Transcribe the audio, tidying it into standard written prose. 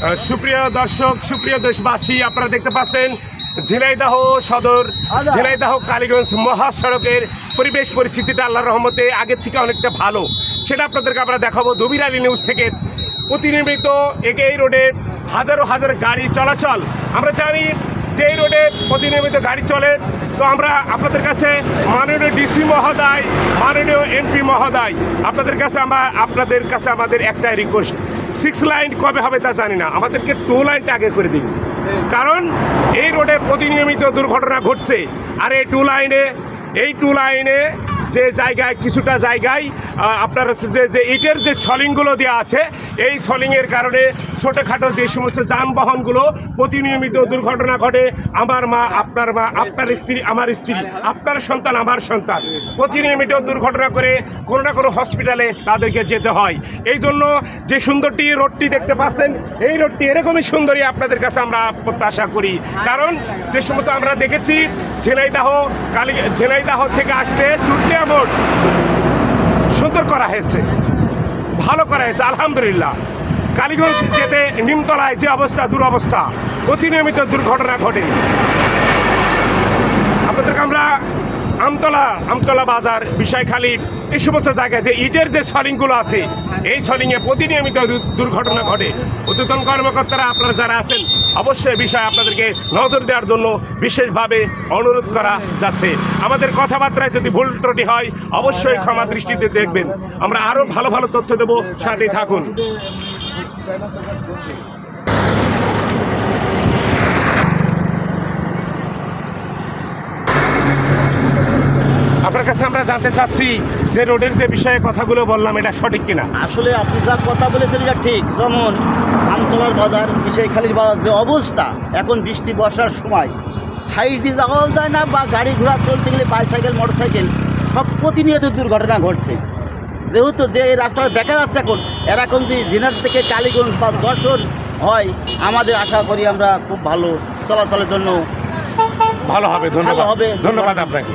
সুপ্রিয় দর্শক, সুপ্রিয় দেশবাসী, আপনারা দেখতে পাচ্ছেন ঝিনাইদহ সদর, ঝিনাইদহ কালীগঞ্জ মহাসড়কের পরিবেশ পরিস্থিতিটা আল্লাহর রহমতে আগের থেকে অনেকটা ভালো। সেটা আপনাদেরকে আমরা দেখাবো দুবির আলী নিউজ থেকে। প্রতিনিয়মিত এই রোডে হাজারো হাজার গাড়ি চলাচল। আমরা জানি যে এই রোডে প্রতিনিয়মিত গাড়ি চলে। তো আমরা আপনাদের কাছে মাননীয় ডিসি মহোদয়, মাননীয় এমপি মহোদয়, আপনাদের কাছে আমাদের একটাই রিকোয়েস্ট, 6 লাইন কবে হবে তা জানি না, আমাদেরকে 2 লাইনটা আগে করে দিন। কারণ এই রোডে প্রতিনিয়মিত দুর্ঘটনা ঘটছে। আর এই 2 লাইনে যে জায়গায় কিছুটা জায়গায় আপনার হচ্ছে যে ইটের যে সলিংগুলো দেওয়া আছে, এই সলিংয়ের কারণে ছোটোখাটো যে সমস্ত যানবাহনগুলো প্রতিনিয়মিত দুর্ঘটনা ঘটে। আমার মা, আপনার স্ত্রী, আমার স্ত্রী, আপনার সন্তান, আমার সন্তান প্রতিনিয়মিত দুর্ঘটনা করে কোনো না কোনো হসপিটালে তাদেরকে যেতে হয়। এই জন্য যে সুন্দরটি রোডটি দেখতে পাচ্ছেন, এই রোডটি এরকমই সুন্দরই আপনাদের কাছে আমরা প্রত্যাশা করি। কারণ যে সমস্ত আমরা দেখেছি ঝিনাইদহ থেকে আসতে চুটলিয়া মোড় সুন্দর করা হয়েছে, ভালো করা হয়েছে আলহামদুলিল্লাহ। কালীগঞ্জ যেতে নিমতলায় যে অবস্থা, দুরবস্থা, প্রতিনিয়মিত দুর্ঘটনা ঘটে। আপনাদেরকে আমরা আমতলা বাজার, বিষয়খালী, এই সমস্ত জায়গায় যে ইটের যে সলিংগুলো আছে, এই সলিংয়ে প্রতিনিয়মিত দুর্ঘটনা ঘটে। ঊর্ধ্বতন কর্মকর্তারা আপনারা যারা আছেন, অবশ্যই বিষয়ে আপনাদেরকে নজর দেওয়ার জন্য বিশেষভাবে অনুরোধ করা যাচ্ছে। আমাদের কথাবার্তায় যদি ভুল ত্রুটি হয় অবশ্যই ক্ষমা দৃষ্টিতে দেখবেন। আমরা আরও ভালো ভালো তথ্য দেব, সাথে থাকুন। আপনার কাছে আমরা জানতে চাচ্ছি যে রোডের যে বিষয়ে কথাগুলো বললাম, এটা সঠিক কিনা? আসলে আপনি যা কথা বলেছেন এটা ঠিক। যেমন আমতলার বাজার, বিষয়খালীর বাজার যে অবস্থা, এখন বৃষ্টি বর্ষার সময় সাইডে যাওয়াও যায় না, বা গাড়ি ঘোড়া চলতে গেলে বাইসাইকেল, মোটরসাইকেল সব প্রতিনিয়ত দুর্ঘটনা ঘটছে। যেহেতু যে এই রাস্তাটা দেখা যাচ্ছে এখন, এরকম যদি ঝিনাইদহ থেকে কালীগঞ্জ বা যশোর হয়, আমাদের আশা করি আমরা খুব ভালো চলাচলের জন্য ভালো হবে। ধন্যবাদ আপনাকে।